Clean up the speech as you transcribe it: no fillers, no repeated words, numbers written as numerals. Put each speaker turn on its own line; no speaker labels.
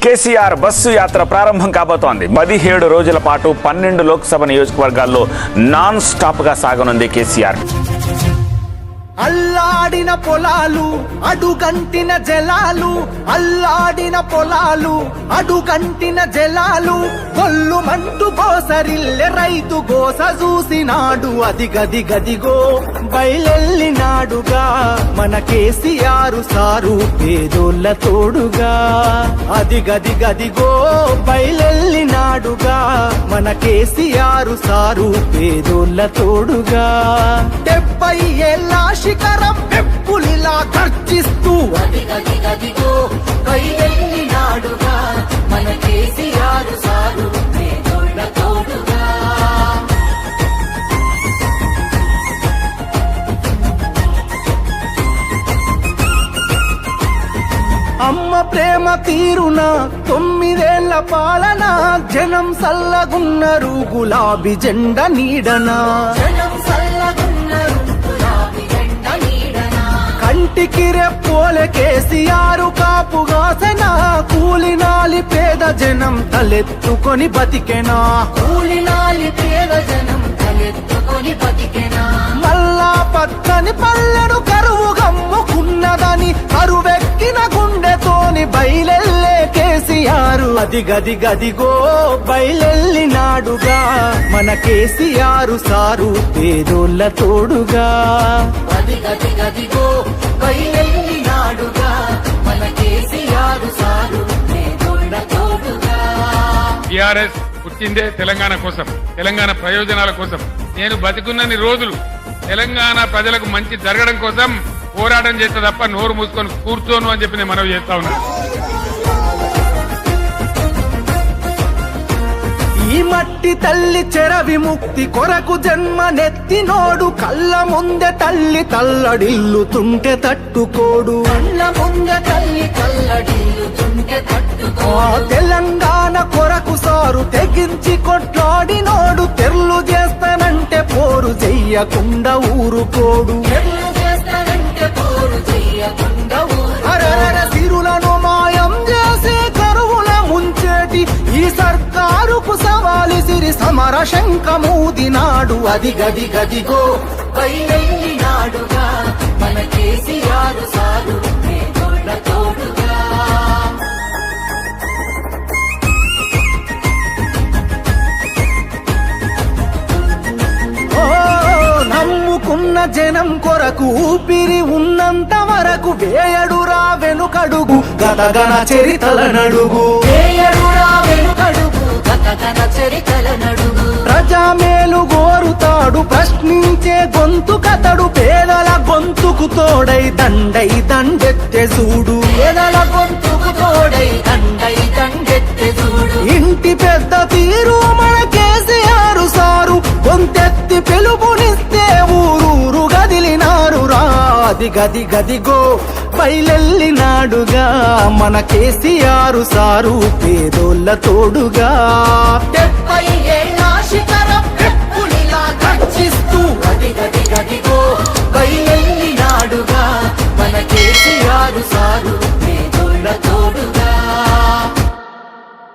KCR bus యాత్ర ప్రారంభం కాబోతోంది. 17 రోజుల పాటు 12 లోక్సభ నియోజకవర్గాల్లో నాన్ స్టాప్ గా సాగనుంది కేసీఆర్.
అల్లాడిన పొలాలు అడుగంటిన జలాలు, అల్లాడిన పొలాలు అడుగంటిన జలాలు, కొల్లుమంటూ గోసరిల్లె రైతు గోస చూసినాడు. అది గది గదిగో బయలెల్లినాడుగా మన కేసీఆర్ సారు పేదోళ్ళ తోడుగా. అది గది గదిగో బయలెల్లినాడుగా మన కేసీఆర్ సారు పేదోళ్ళ తోడుగా. 70 ఏళ్ళ శిఖరం పెప్పులిలా గర్జిస్తూ అదిగదిగదిగో బయలెల్లినాడుగా మన కేసీఆర్ సారు పేదోళ్ళ తోడుగా. అమ్మ ప్రేమ తీరున 9 ఏళ్ల పాలన, జనం సల్లగున్నరు గులాబీ జెండ నీడనా. కంటికి రెప్పోలే కేసీఆర్ కాపుగాసనా, కూలినాలి పేద జనం తలెత్తుకొని బతికెనా. కూలినాలి పేద జనం తలెత్తుకొని బతికెనా. మల్లా పక్కని పల్లెను కరువు గమ్ముకున్నదని కరువెక్కిన గుండెతోని బయలెల్లే కేసీఆర్. అది గది గదిగో బయలెల్లినాడుగా మన కేసీఆర్ సారు పేదోళ్ళ తోడుగా. అది గది గదిగో బయలెల్లినాడుగా మన కేసీఆర్ సారు పేదోళ్ళ తోడుగా.
టీఆర్ఎస్ పుట్టిందే తెలంగాణ కోసం, తెలంగాణ ప్రయోజనాల కోసం. నేను బతికున్నన్ని రోజులు తెలంగాణ ప్రజలకు మంచి జరగడం కోసం పోరాటం చేస్తే తప్ప నోరు మూసుకొని కూర్చోను అని చెప్పి నేను మనవి చేస్తా ఉన్నా.
ఈ మట్టి తల్లి చెర విముక్తి కొరకు జన్మనెత్తినోడు, కళ్ళ ముందే తల్లి తల్లడిల్లుతుంటే తట్టుకోడు. కళ్ళ ముందే తల్లి తల్లడిల్లుతుంటే తట్టుకోడు. తెలంగాణ కొరకు సారు తెగించి కొట్లాడినోడు, తెర్లు చేస్తానంటే పోరు చెయ్యకుండా ఊరుకోడు. సిరులను మాయం చేసి కరువుల ముంచేటి ఈ సర్కారుకు సవాలి సిరి సమర శంఖమూదినాడు. అది గది గదిగో బయలెల్లినాడుగా మన కేసీఆర్ సారు పేదోళ్ళ తోడుగా. నమ్ముకున్న జనం కొరకు ఊపిరి ఉన్నంత వరకు వేయడురా వెనుకడుగు గతగన చరితల నడుగు. వేయడురా వెనుకడుగు గతగన చరితల నడుగు. ప్రజామేలు గోరుతాడు ప్రశ్నించే గొంతు కతడు, పేదల గొంతుకు తోడై దండై దండెత్తె చూడు. పేదల గొంతుకు తోడై దండై దండెత్తె చూడు. ఇంటి పెద్ద తీరు మన కేసీఆర్ సారు, గొంతెత్తి పిలుపునిస్తే ఊరూరు గదిలినారు రా. అది గది గదిగో బయలెల్లినాడుగా మన కేసీఆర్ సారు పేదోళ్ళ తోడుగా. 70